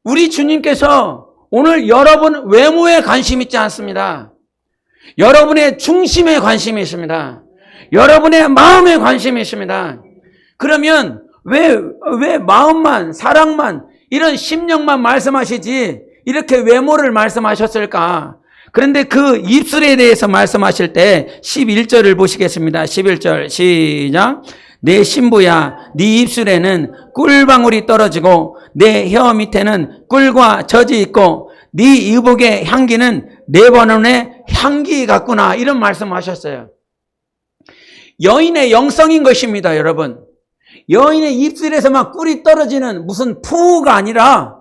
우리 주님께서 오늘 여러분 외모에 관심 있지 않습니다. 여러분의 중심에 관심이 있습니다. 여러분의 마음에 관심이 있습니다. 그러면 왜 마음만, 사랑만, 이런 심령만 말씀하시지 이렇게 외모를 말씀하셨을까? 그런데 그 입술에 대해서 말씀하실 때 11절을 보시겠습니다. 11절 시작. 내 신부야, 네 입술에는 꿀방울이 떨어지고 내 혀 밑에는 꿀과 젖이 있고 네 의복의 향기는 레바논의 향기 같구나. 이런 말씀하셨어요. 여인의 영성인 것입니다, 여러분. 여인의 입술에서 막 꿀이 떨어지는 무슨 푸가 아니라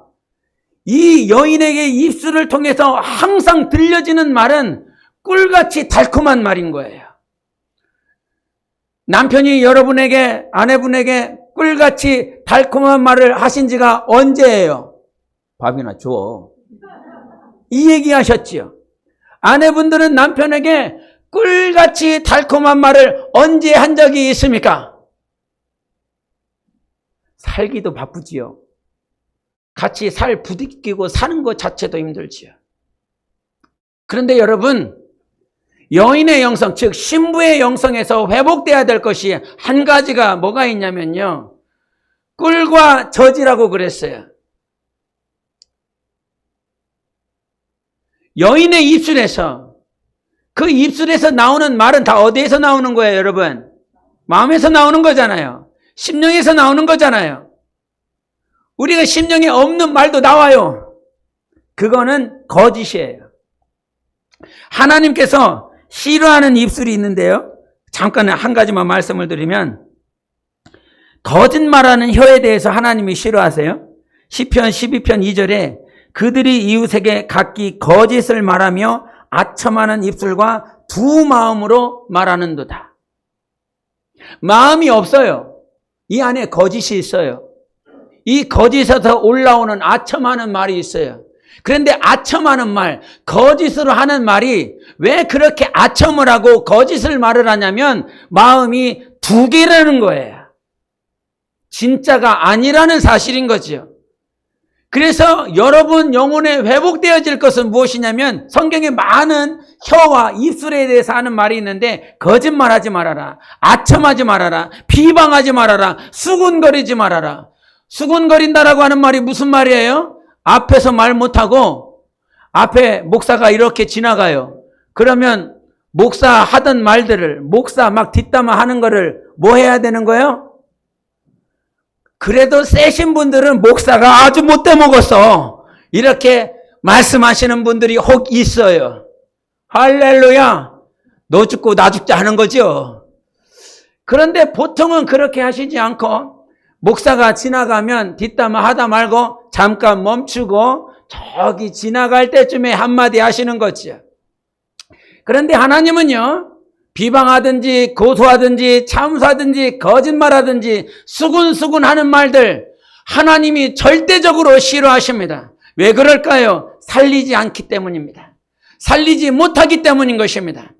이 여인에게 입술을 통해서 항상 들려지는 말은 꿀같이 달콤한 말인 거예요. 남편이 여러분에게, 아내분에게 꿀같이 달콤한 말을 하신 지가 언제예요? 밥이나 줘. 이 얘기 하셨지요. 아내분들은 남편에게 꿀같이 달콤한 말을 언제 한 적이 있습니까? 살기도 바쁘지요. 같이 살 부딪히고 사는 것 자체도 힘들지요. 그런데 여러분, 여인의 영성, 즉 신부의 영성에서 회복돼야 될 것이 한 가지가 뭐가 있냐면요, 꿀과 젖이라고 그랬어요. 여인의 입술에서, 그 입술에서 나오는 말은 다 어디에서 나오는 거예요, 여러분? 마음에서 나오는 거잖아요. 심령에서 나오는 거잖아요. 우리가 심령에 없는 말도 나와요. 그거는 거짓이에요. 하나님께서 싫어하는 입술이 있는데요, 잠깐 한 가지만 말씀을 드리면, 거짓말하는 혀에 대해서 하나님이 싫어하세요. 시편 12편 2절에 그들이 이웃에게 각기 거짓을 말하며 아첨하는 입술과 두 마음으로 말하는도다. 마음이 없어요. 이 안에 거짓이 있어요. 이 거짓에서 올라오는 아첨하는 말이 있어요. 그런데 아첨하는 말, 거짓으로 하는 말이 왜 그렇게 아첨을 하고 거짓을 말을 하냐면 마음이 두 개라는 거예요. 진짜가 아니라는 사실인 거죠. 그래서 여러분 영혼에 회복되어질 것은 무엇이냐면, 성경에 많은 혀와 입술에 대해서 하는 말이 있는데, 거짓말하지 말아라, 아첨하지 말아라, 비방하지 말아라, 수군거리지 말아라. 수군거린다라고 하는 말이 무슨 말이에요? 앞에서 말 못하고 앞에 목사가 이렇게 지나가요. 그러면 목사 하던 말들을, 목사 막 뒷담화 하는 거를 뭐 해야 되는 거예요? 그래도 세신 분들은 목사가 아주 못돼 먹었어, 이렇게 말씀하시는 분들이 혹 있어요. 할렐루야. 너 죽고 나 죽자 하는 거죠. 그런데 보통은 그렇게 하시지 않고 목사가 지나가면 뒷담화 하다 말고 잠깐 멈추고 저기 지나갈 때쯤에 한마디 하시는 거죠. 그런데 하나님은요, 비방하든지 고소하든지 참수하든지 거짓말하든지 수군수군 하는 말들 하나님이 절대적으로 싫어하십니다. 왜 그럴까요? 살리지 않기 때문입니다. 살리지 못하기 때문인 것입니다.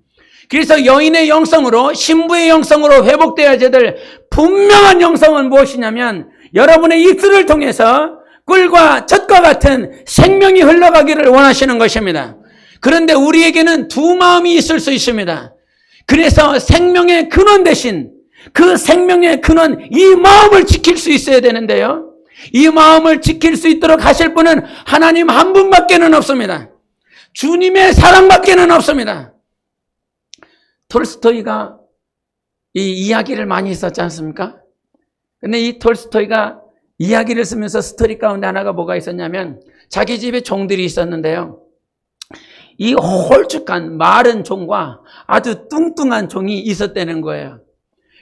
그래서 여인의 영성으로, 신부의 영성으로 회복되어야 될 분명한 영성은 무엇이냐면, 여러분의 입술을 통해서 꿀과 젖과 같은 생명이 흘러가기를 원하시는 것입니다. 그런데 우리에게는 두 마음이 있을 수 있습니다. 그래서 생명의 근원 대신 그 생명의 근원, 이 마음을 지킬 수 있어야 되는데요, 이 마음을 지킬 수 있도록 하실 분은 하나님 한 분밖에는 없습니다. 주님의 사랑밖에는 없습니다. 톨스토이가 이 이야기를 많이 썼지 않습니까? 근데 이 톨스토이가 이야기를 쓰면서 스토리 가운데 하나가 뭐가 있었냐면, 자기 집에 종들이 있었는데요, 이 홀쭉한 마른 종과 아주 뚱뚱한 종이 있었다는 거예요.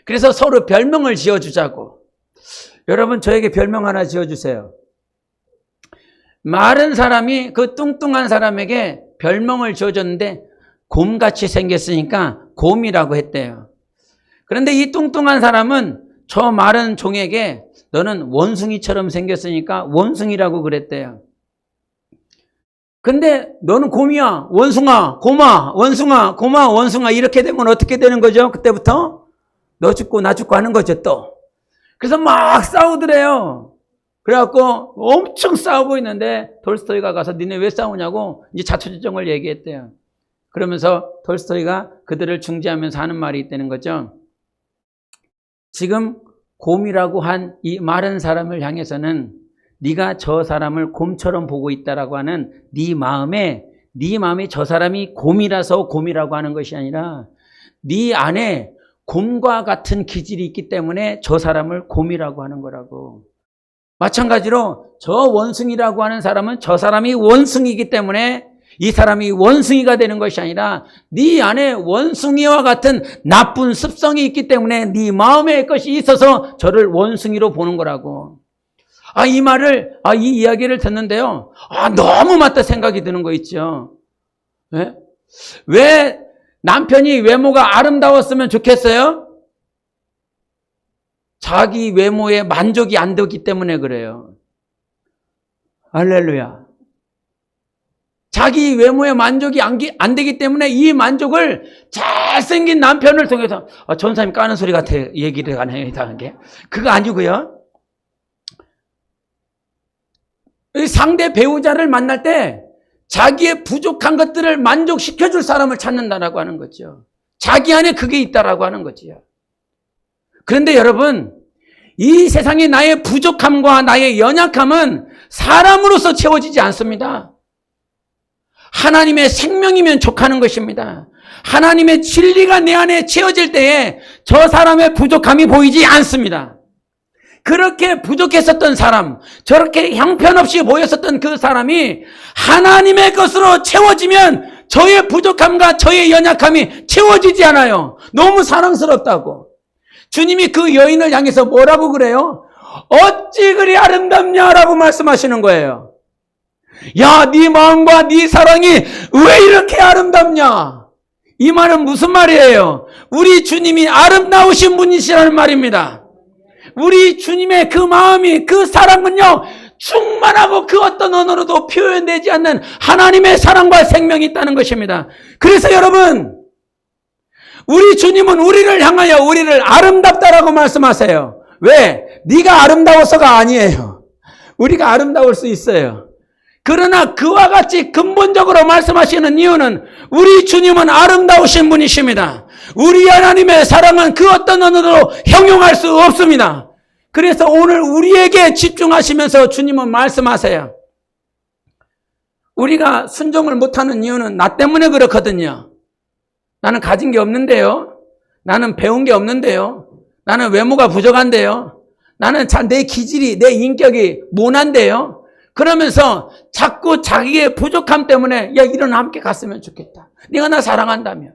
그래서 서로 별명을 지어주자고. 여러분, 저에게 별명 하나 지어주세요. 마른 사람이 그 뚱뚱한 사람에게 별명을 지어줬는데 곰같이 생겼으니까 곰이라고 했대요. 그런데 이 뚱뚱한 사람은 저 마른 종에게 너는 원숭이처럼 생겼으니까 원숭이라고 그랬대요. 근데 너는 곰이야, 원숭아, 곰아, 원숭아, 곰아, 원숭아, 이렇게 되면 어떻게 되는 거죠? 그때부터 너 죽고 나 죽고 하는 거죠, 또. 그래서 막 싸우더래요. 그래갖고 엄청 싸우고 있는데 톨스토이가 가서 니네 왜 싸우냐고 이제 자초지종을 얘기했대요. 그러면서 톨스토이가 그들을 중재하면서 하는 말이 있다는 거죠. 지금 곰이라고 한 이 마른 사람을 향해서는 네가 저 사람을 곰처럼 보고 있다라고 하는 네 마음에 네 마음에 저 사람이 곰이라서 곰이라고 하는 것이 아니라 네 안에 곰과 같은 기질이 있기 때문에 저 사람을 곰이라고 하는 거라고. 마찬가지로 저 원숭이라고 하는 사람은 저 사람이 원숭이이기 때문에 이 사람이 원숭이가 되는 것이 아니라 네 안에 원숭이와 같은 나쁜 습성이 있기 때문에 네 마음에 것이 있어서 저를 원숭이로 보는 거라고. 이 이야기를 듣는데요. 너무 맞다 생각이 드는 거 있죠. 네? 왜 남편이 외모가 아름다웠으면 좋겠어요? 자기 외모에 만족이 안 되기 때문에 그래요. 할렐루야. 자기 외모에 만족이 안 되기 때문에 이 만족을 잘생긴 남편을 통해서 전사님 까는 소리 같아 얘기를 하네요. 이상한 게. 그거 아니고요. 상대 배우자를 만날 때 자기의 부족한 것들을 만족시켜줄 사람을 찾는다라고 하는 거죠. 자기 안에 그게 있다라고 하는 거지요. 그런데 여러분, 이 세상에 나의 부족함과 나의 연약함은 사람으로서 채워지지 않습니다. 하나님의 생명이면 족하는 것입니다. 하나님의 진리가 내 안에 채워질 때에 저 사람의 부족함이 보이지 않습니다. 그렇게 부족했었던 사람, 저렇게 형편없이 보였었던 그 사람이 하나님의 것으로 채워지면 저의 부족함과 저의 연약함이 채워지지 않아요. 너무 사랑스럽다고. 주님이 그 여인을 향해서 뭐라고 그래요? 어찌 그리 아름답냐라고 말씀하시는 거예요. 야, 네 마음과 네 사랑이 왜 이렇게 아름답냐? 이 말은 무슨 말이에요? 우리 주님이 아름다우신 분이시라는 말입니다. 우리 주님의 그 마음이, 그 사랑은요, 충만하고 그 어떤 언어로도 표현되지 않는 하나님의 사랑과 생명이 있다는 것입니다. 그래서 여러분, 우리 주님은 우리를 향하여 우리를 아름답다라고 말씀하세요. 왜? 네가 아름다워서가 아니에요. 우리가 아름다울 수 있어요. 그러나 그와 같이 근본적으로 말씀하시는 이유는 우리 주님은 아름다우신 분이십니다. 우리 하나님의 사랑은 그 어떤 언어로 형용할 수 없습니다. 그래서 오늘 우리에게 집중하시면서 주님은 말씀하세요. 우리가 순종을 못하는 이유는 나 때문에 그렇거든요. 나는 가진 게 없는데요. 나는 배운 게 없는데요. 나는 외모가 부족한데요. 나는 내 기질이, 내 인격이 모난데요. 그러면서 자꾸 자기의 부족함 때문에 이런 함께 갔으면 좋겠다. 네가 나 사랑한다며.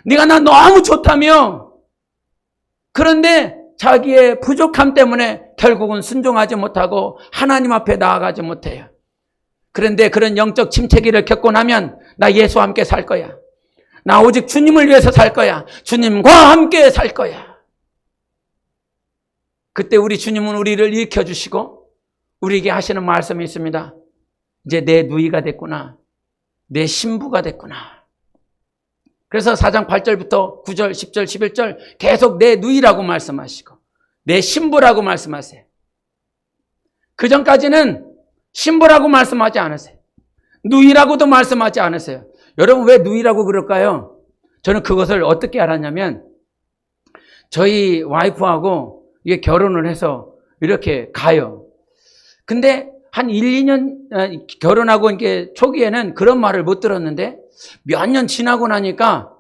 네가 나 너무 좋다며. 그런데 자기의 부족함 때문에 결국은 순종하지 못하고 하나님 앞에 나아가지 못해요. 그런데 그런 영적 침체기를 겪고 나면 나 예수와 함께 살 거야. 나 오직 주님을 위해서 살 거야. 주님과 함께 살 거야. 그때 우리 주님은 우리를 일으켜주시고 우리에게 하시는 말씀이 있습니다. 이제 내 누이가 됐구나. 내 신부가 됐구나. 그래서 4장 8절부터 9절, 10절, 11절 계속 내 누이라고 말씀하시고 내 신부라고 말씀하세요. 그 전까지는 신부라고 말씀하지 않으세요. 누이라고도 말씀하지 않으세요. 여러분 왜 누이라고 그럴까요? 저는 그것을 어떻게 알았냐면 저희 와이프하고 이게 결혼을 해서 이렇게 가요. 근데 한 1, 2년 결혼하고 이렇게 초기에는 그런 말을 못 들었는데 몇 년 지나고 나니까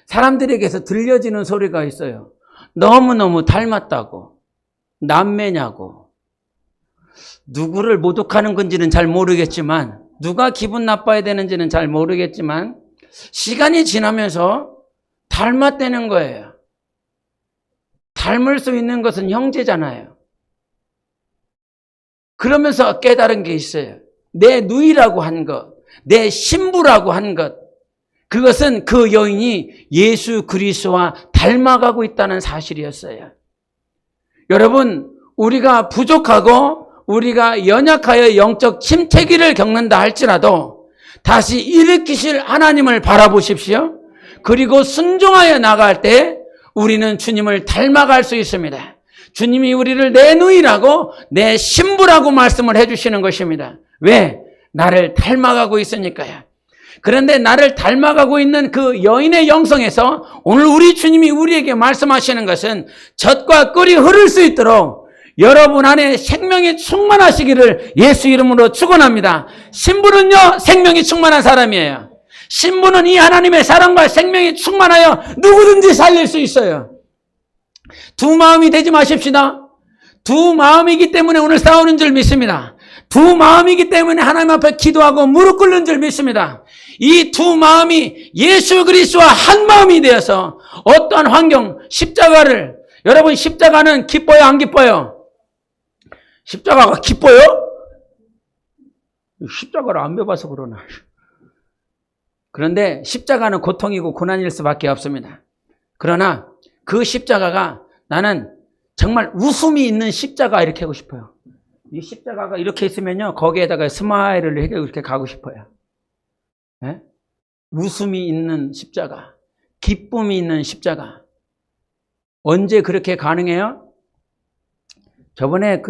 사람들에게서 들려지는 소리가 있어요. 너무너무 닮았다고. 남매냐고. 누구를 모독하는 건지는 잘 모르겠지만 누가 기분 나빠야 되는지는 잘 모르겠지만 시간이 지나면서 닮았다는 거예요. 닮을 수 있는 것은 형제잖아요. 그러면서 깨달은 게 있어요. 내 누이라고 한 것, 내 신부라고 한 것, 그것은 그 여인이 예수 그리스도와 닮아가고 있다는 사실이었어요. 여러분, 우리가 부족하고 우리가 연약하여 영적 침체기를 겪는다 할지라도 다시 일으키실 하나님을 바라보십시오. 그리고 순종하여 나갈 때 우리는 주님을 닮아갈 수 있습니다. 주님이 우리를 내 누이라고 내 신부라고 말씀을 해주시는 것입니다. 왜? 나를 닮아가고 있으니까요. 그런데 나를 닮아가고 있는 그 여인의 영성에서 오늘 우리 주님이 우리에게 말씀하시는 것은 젖과 꿀이 흐를 수 있도록 여러분 안에 생명이 충만하시기를 예수 이름으로 축원합니다. 신부는요, 생명이 충만한 사람이에요. 신부는 이 하나님의 사랑과 생명이 충만하여 누구든지 살릴 수 있어요. 두 마음이 되지 마십시다. 두 마음이기 때문에 오늘 싸우는 줄 믿습니다. 두 마음이기 때문에 하나님 앞에 기도하고 무릎 꿇는 줄 믿습니다. 이 두 마음이 예수 그리스도와 한 마음이 되어서 어떠한 환경, 십자가를, 여러분 십자가는 기뻐요, 안 기뻐요? 십자가가 기뻐요? 십자가를 안 배워봐서 그러나. 그런데 십자가는 고통이고 고난일 수밖에 없습니다. 그러나 그 십자가가 나는 정말 웃음이 있는 십자가 이렇게 하고 싶어요. 이 십자가가 이렇게 있으면요, 거기에다가 스마일을 이렇게 가고 싶어요. 네? 웃음이 있는 십자가, 기쁨이 있는 십자가. 언제 그렇게 가능해요? 저번에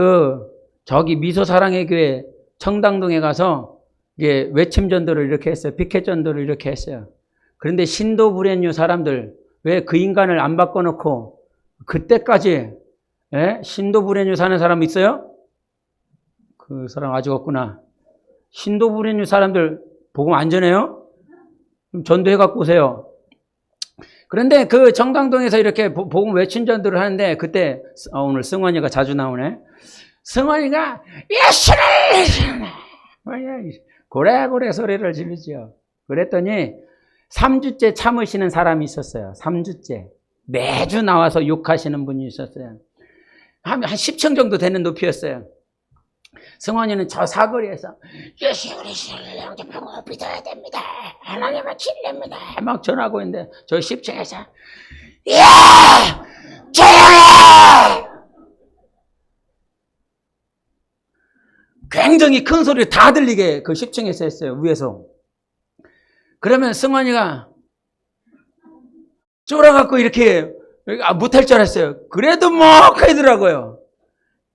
저기 미소사랑의 교회 청담동에 가서 이게 외침 전도를 이렇게 했어요. 피켓 전도를 이렇게 했어요. 그런데 신도불연유 사람들, 왜 그 인간을 안 바꿔놓고 그때까지, 예? 신도불연유 사는 사람 있어요? 그 사람 아직 없구나. 신도불연유 사람들 복음 안 전해요? 좀 전도해 갖고 오세요. 그런데 그 정당동에서 이렇게 복음 외침 전도를 하는데, 그때 오늘 승환이가 자주 나오네. 승환이가 예수를 고래고래 소리를 지르죠. 그랬더니 3주째 참으시는 사람이 있었어요. 3주째 매주 나와서 욕하시는 분이 있었어요. 한 10층 정도 되는 높이였어요. 승환이는 저 사거리에서 예수 그리스도를 영접하고 믿어야 됩니다. 하나님은 진리입니다. 막 전하고 있는데 저 10층에서 예! 조용해! 굉장히 큰 소리 다 들리게 그 10층에서 했어요. 위에서. 그러면 승환이가 쫄아갖고 이렇게 못할 줄 알았어요. 그래도 뭐 하더라고요.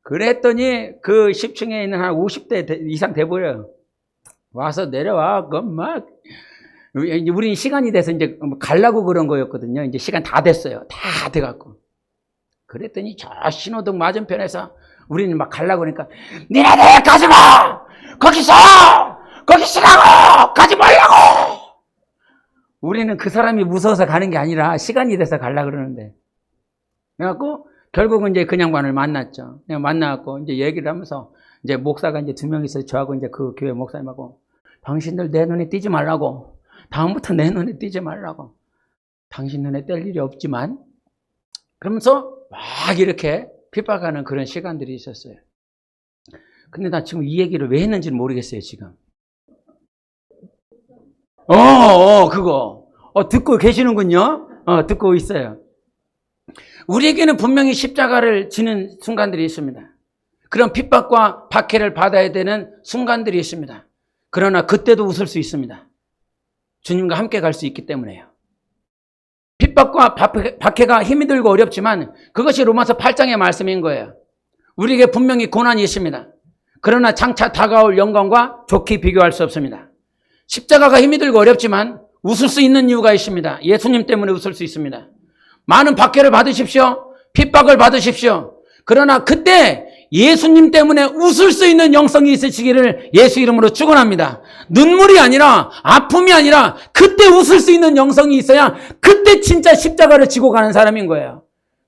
그랬더니 그 10층에 있는 한 50대 이상 돼버려요. 와서 내려와. 그건 막, 우리는 시간이 돼서 이제 가려고 그런 거였거든요. 이제 시간 다 됐어요. 다 돼갖고. 그랬더니 저 신호등 맞은편에서 우리는 막 가려고 그러니까, 니네들 가지 마! 거기 쓰라고! 가지 말라고! 우리는 그 사람이 무서워서 가는 게 아니라 시간이 돼서 가려고 그러는데. 그래갖고, 결국은 이제 그 양반을 만났죠. 그냥 만나갖고 이제 얘기를 하면서 이제 목사가 이제 2명 있어요. 저하고 이제 그 교회 목사님하고, 당신들 내 눈에 띄지 말라고. 다음부터 내 눈에 띄지 말라고. 당신 눈에 뗄 일이 없지만. 그러면서 막 이렇게 핍박하는 그런 시간들이 있었어요. 근데 나 지금 이 얘기를 왜 했는지는 모르겠어요, 지금. 그거. 듣고 계시는군요. 듣고 있어요. 우리에게는 분명히 십자가를 지는 순간들이 있습니다. 그런 핍박과 박해를 받아야 되는 순간들이 있습니다. 그러나 그때도 웃을 수 있습니다. 주님과 함께 갈 수 있기 때문에요. 핍박과 박해가 힘이 들고 어렵지만 그것이 로마서 8장의 말씀인 거예요. 우리에게 분명히 고난이 있습니다. 그러나 장차 다가올 영광과 좋게 비교할 수 없습니다. 십자가가 힘이 들고 어렵지만 웃을 수 있는 이유가 있습니다. 예수님 때문에 웃을 수 있습니다. 많은 박해를 받으십시오. 핍박을 받으십시오. 그러나 그때 예수님 때문에 웃을 수 있는 영성이 있으시기를 예수 이름으로 축원합니다. 눈물이 아니라, 아픔이 아니라 그때 웃을 수 있는 영성이 있어야 그때 진짜 십자가를 지고 가는 사람인 거예요.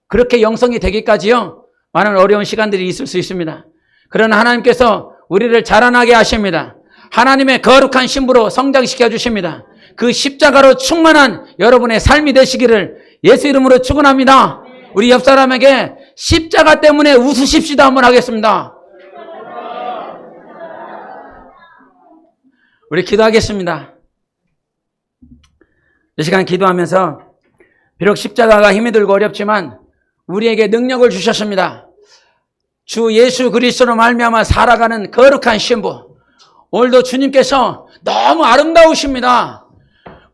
그렇게 영성이 되기까지요, 많은 어려운 시간들이 있을 수 있습니다. 그러나 하나님께서 우리를 자라나게 하십니다. 하나님의 거룩한 신부로 성장시켜 주십니다. 그 십자가로 충만한 여러분의 삶이 되시기를 예수 이름으로 축원합니다. 우리 옆 사람에게 십자가 때문에 웃으십시다 한번 하겠습니다. 우리 기도하겠습니다. 이 시간 기도하면서 비록 십자가가 힘이 들고 어렵지만 우리에게 능력을 주셨습니다. 주 예수 그리스도로 말미암아 살아가는 거룩한 신부, 오늘도 주님께서 너무 아름다우십니다.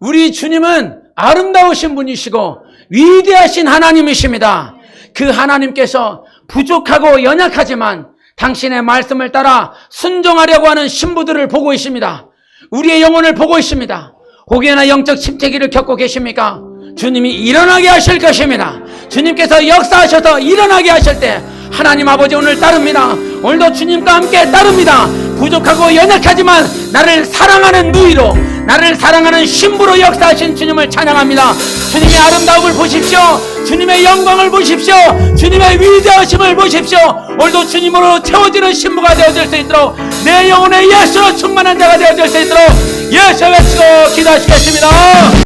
우리 주님은 아름다우신 분이시고 위대하신 하나님이십니다. 그 하나님께서 부족하고 연약하지만 당신의 말씀을 따라 순종하려고 하는 신부들을 보고 있습니다. 우리의 영혼을 보고 있습니다. 혹여나 영적 침체기를 겪고 계십니까? 주님이 일어나게 하실 것입니다. 주님께서 역사하셔서 일어나게 하실 때 하나님 아버지 오늘 따릅니다. 오늘도 주님과 함께 따릅니다. 부족하고 연약하지만 나를 사랑하는 누이로, 나를 사랑하는 신부로 역사하신 주님을 찬양합니다. 주님의 아름다움을 보십시오. 주님의 영광을 보십시오. 주님의 위대하심을 보십시오. 오늘도 주님으로 채워지는 신부가 되어질 수 있도록, 내 영혼의 예수로 충만한 자가 되어질 수 있도록 예수 외치고 기도하시겠습니다.